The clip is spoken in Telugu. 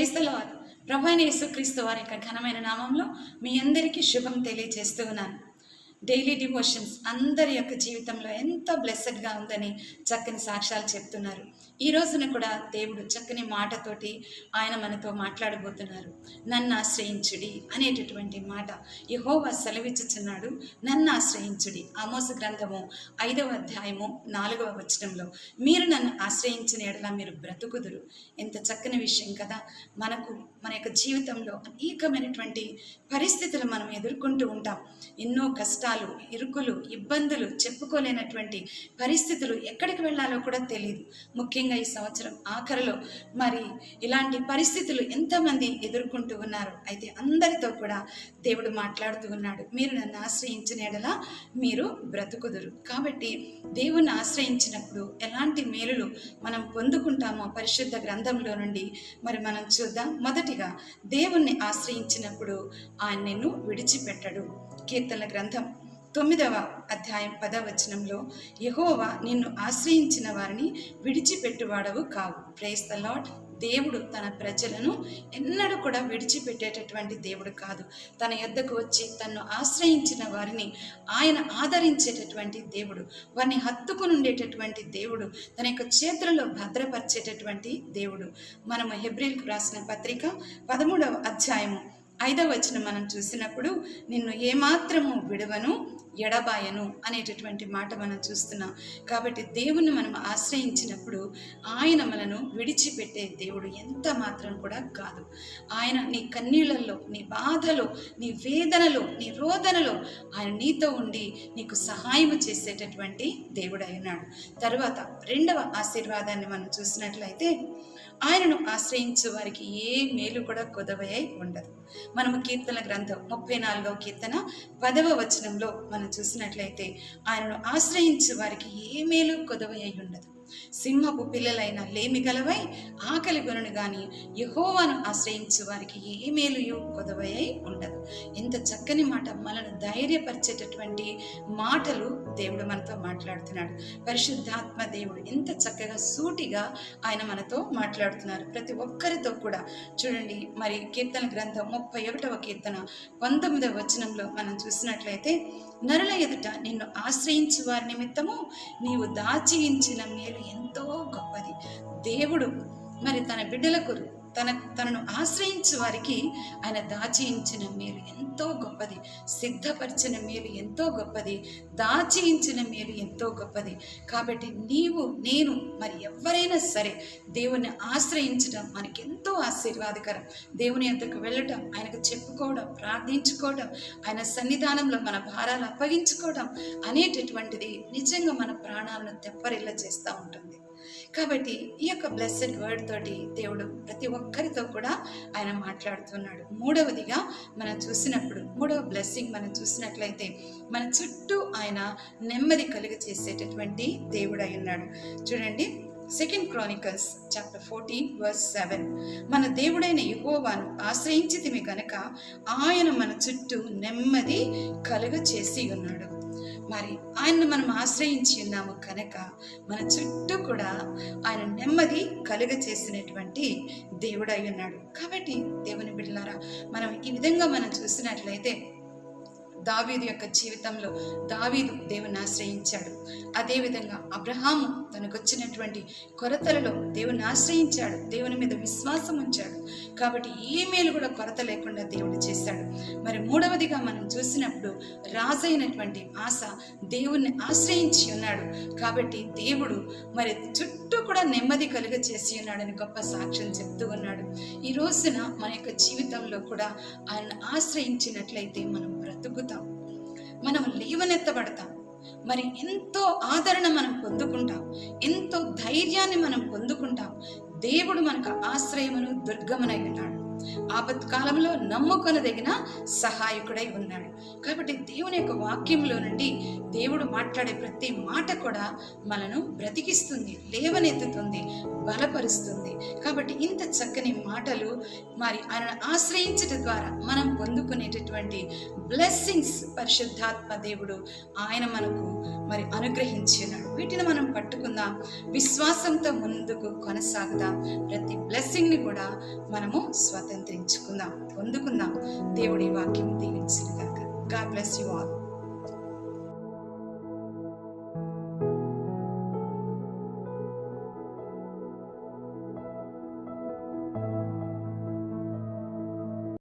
Praise the lord. ప్రభువైన యేసుక్రీస్తు వారి యొక్క ఘనమైన నామంలో మీ అందరికీ శుభం తెలియజేస్తూ ఉన్నాను. డైలీ డివోషన్స్ అందరి యొక్క జీవితంలో ఎంత బ్లెస్సెడ్గా ఉందని చక్కని సాక్ష్యాలు చెప్తున్నారు. ఈ రోజున కూడా దేవుడు చక్కని మాటతోటి ఆయన మనతో మాట్లాడబోతున్నారు. నన్ను ఆశ్రయించుడి అనేటటువంటి మాట యెహోవా సెలవిచ్చుచున్నాడు. నన్ను ఆశ్రయించుడి. ఆమోసు గ్రంథము 5వ అధ్యాయము 4వ వచనంలో, మీరు నన్ను ఆశ్రయించిన ఎడల మీరు బ్రతుకుదురు. ఎంత చక్కని విషయం కదా. మన యొక్క జీవితంలో అనేకమైనటువంటి పరిస్థితులు మనం ఎదుర్కొంటూ ఉంటాం. ఎన్నో కష్టాలు, ఇరుకులు, ఇబ్బందులు, చెప్పుకోలేనటువంటి పరిస్థితులు, ఎక్కడికి వెళ్ళాలో కూడా తెలియదు. ముఖ్యంగా ఈ సంవత్సరం ఆఖరిలో మరి ఇలాంటి పరిస్థితులు ఎంతమంది ఎదుర్కొంటూ ఉన్నారు. అయితే అందరితో కూడా దేవుడు మాట్లాడుతూ ఉన్నాడు. మీరు నన్ను ఆశ్రయించిన ఎడల మీరు బ్రతుకుదురు. కాబట్టి దేవుణ్ణి ఆశ్రయించినప్పుడు ఎలాంటి మేలులు మనం పొందుకుంటామో పరిశుద్ధ గ్రంథంలో నుండి మరి మనం చూద్దాం. మొదటిగా దేవుణ్ణి ఆశ్రయించినప్పుడు ఆయన నిన్ను విడిచిపెట్టడు. కీర్తనల గ్రంథం 9వ అధ్యాయం 10వ వచనంలో, యెహోవా నిన్ను ఆశ్రయించిన వారిని విడిచిపెట్టువాడవు కావు. Praise the Lord. దేవుడు తన ప్రజలను ఎన్నడూ కూడా విడిచిపెట్టేటటువంటి దేవుడు కాదు. తన యొద్దకు వచ్చి తన్ను ఆశ్రయించిన వారిని ఆయన ఆదరించేటటువంటి దేవుడు, వారిని హత్తుకుని ఉండేటటువంటి దేవుడు, తన యొక్క చేతులలో భద్రపరిచేటటువంటి దేవుడు. మనము హెబ్రీయులకు రాసిన పత్రిక 13వ అధ్యాయము 5వ వచనం మనం చూసినప్పుడు, నిన్ను ఏమాత్రము విడవను ఎడబాయను అనేటటువంటి మాట మనం చూస్తున్నాం. కాబట్టి దేవుణ్ణి మనం ఆశ్రయించినప్పుడు ఆయన మనను విడిచిపెట్టే దేవుడు ఎంత మాత్రం కూడా కాదు. ఆయన నీ కన్నీళ్లలో, నీ బాధలో, నీ వేదనలో, నీ రోదనలో ఆయన నీతో ఉండి నీకు సహాయం చేసేటటువంటి దేవుడు అయినాడు. తరువాత రెండవ ఆశీర్వాదాన్ని మనం చూసినట్లయితే, ఆయనను ఆశ్రయించే వారికి ఏ మేలు కూడా కొదవై ఉండదు. మనము కీర్తన గ్రంథం 34వ కీర్తన 10వ వచనంలో మనం చూసినట్లయితే, ఆయనను ఆశ్రయించే వారికి ఏ మేలు కొదవై ఉండదు. సింహపు పిల్లలైన లేమి గలవై ఆకలి గొనను గాని యెహోవాను ఆశ్రయించే వారికి ఏ మేలు కొదవై ఉండదు. ఎంత చక్కని మాట. మనను ధైర్యపరిచేటటువంటి మాటలు దేవుడు మనతో మాట్లాడుతున్నాడు. పరిశుద్ధాత్మ దేవుడు ఎంత చక్కగా సూటిగా ఆయన మనతో మాట్లాడుతున్నారు. ప్రతి ఒక్కరితో కూడా చూడండి. మరి కీర్తన గ్రంథం 31వ కీర్తన 19వ వచనంలో మనం చూసినట్లయితే, నరుల ఎదుట నిన్ను ఆశ్రయించు వారి నిమిత్తము నీవు దాచియించిన మేలు ఎంతో గొప్పది. దేవుడు మరి తన బిడ్డలకు తనను ఆశ్రయించు వారికి ఆయన దాచియించిన మేలు ఎంతో గొప్పది. సిద్ధపరిచిన మేలు ఎంతో గొప్పది. దాచియించిన మేలు ఎంతో గొప్పది. కాబట్టి నీవు, నేను, మరి ఎవరైనా సరే దేవుణ్ణి ఆశ్రయించడం మనకి ఎంతో ఆశీర్వాదకరం. దేవుని యొద్దకు వెళ్ళటం, ఆయనకు చెప్పుకోవడం, ప్రార్థించుకోవడం, ఆయన సన్నిధానంలో మన భారాలు అప్పగించుకోవడం అనేటటువంటిది నిజంగా మన ప్రాణాలను తెప్పరిల్ల చేస్తూ ఉంటుంది. కాబట్టి ఈ యొక్క బ్లెస్సెడ్ వర్డ్ తోటి దేవుడు ప్రతి ఒక్కరితో కూడా ఆయన మాట్లాడుతున్నాడు. మూడవదిగా మనం చూసినప్పుడు, మూడవ బ్లెస్సింగ్ మనం చూసినట్లయితే, మన చుట్టూ ఆయన నెమ్మది కలుగ చేసేటటువంటి దేవుడు అయి ఉన్నాడు. చూడండి, 2 Chronicles chapter 14 verse 7, మన దేవుడైన యెహోవాను ఆశ్రయించితిమి గనక ఆయన మన చుట్టూ నెమ్మది కలుగ చేసి ఉన్నాడు. మరి ఆయన్ని మనం ఆశ్రయించి ఉన్నాము కనుక మన చుట్టూ కూడా ఆయన నెమ్మది కలుగ చేసినటువంటి దేవుడు అయి ఉన్నాడు. కాబట్టి దేవుని బిడ్డలారా, మనం ఈ విధంగా మనం చూసినట్లయితే, దావీదు యొక్క జీవితంలో దావీదు దేవుని ఆశ్రయించాడు. అదేవిధంగా అబ్రహాము తనకు వచ్చినటువంటి కొరతలలో దేవుని ఆశ్రయించాడు, దేవుని మీద విశ్వాసం ఉంచాడు. కాబట్టి ఏ మేలు కూడా కొరత లేకుండా దేవుడు చేశాడు. మరి మూడవదిగా మనం చూసినప్పుడు, రాజైనటువంటి ఆస దేవుణ్ణి ఆశ్రయించి ఉన్నాడు. కాబట్టి దేవుడు మరి చుట్టూ కూడా నెమ్మది కలుగ చేసి ఉన్నాడని గొప్ప సాక్ష్యం చెప్తూ ఉన్నాడు. ఈ రోజున మన యొక్క జీవితంలో కూడా ఆయన ఆశ్రయించినట్లయితే మనం బ్రతుకుతాం, మనం లేవనెత్తబడతాం. మరి ఎంతో ఆదరణ మనం పొందుకుంటాం, ఎంతో ధైర్యాన్ని మనం పొందుకుంటాం. దేవుడు మనకు ఆశ్రయమును దుర్గమునై ఉన్నాడు. ఆపత్కాలంలో నమ్ముకొనదగిన సహాయకుడై ఉన్నాడు. కాబట్టి దేవుని యొక్క వాక్యంలో నుండి దేవుడు మాట్లాడే ప్రతి మాట కూడా మనను బ్రతికిస్తుంది, లేవనెత్తుతుంది, బలపరుస్తుంది. కాబట్టి ఇంత చక్కని మాటలు మరి ఆయనను ఆశ్రయించడం ద్వారా మనం పొందుకునేటటువంటి బ్లెస్సింగ్స్ పరిశుద్ధాత్మ దేవుడు ఆయన మనకు మరి అనుగ్రహించున్నాడు. వీటిని మనం పట్టుకుందాం, విశ్వాసంతో ముందుకు కొనసాగుదాం. ప్రతి బ్లెస్సింగ్ ని కూడా మనము స్వతంత్రించుకుందాం, పొందుకుందాం. దేవుడి వాక్యం దీవించుగాక. God bless you all.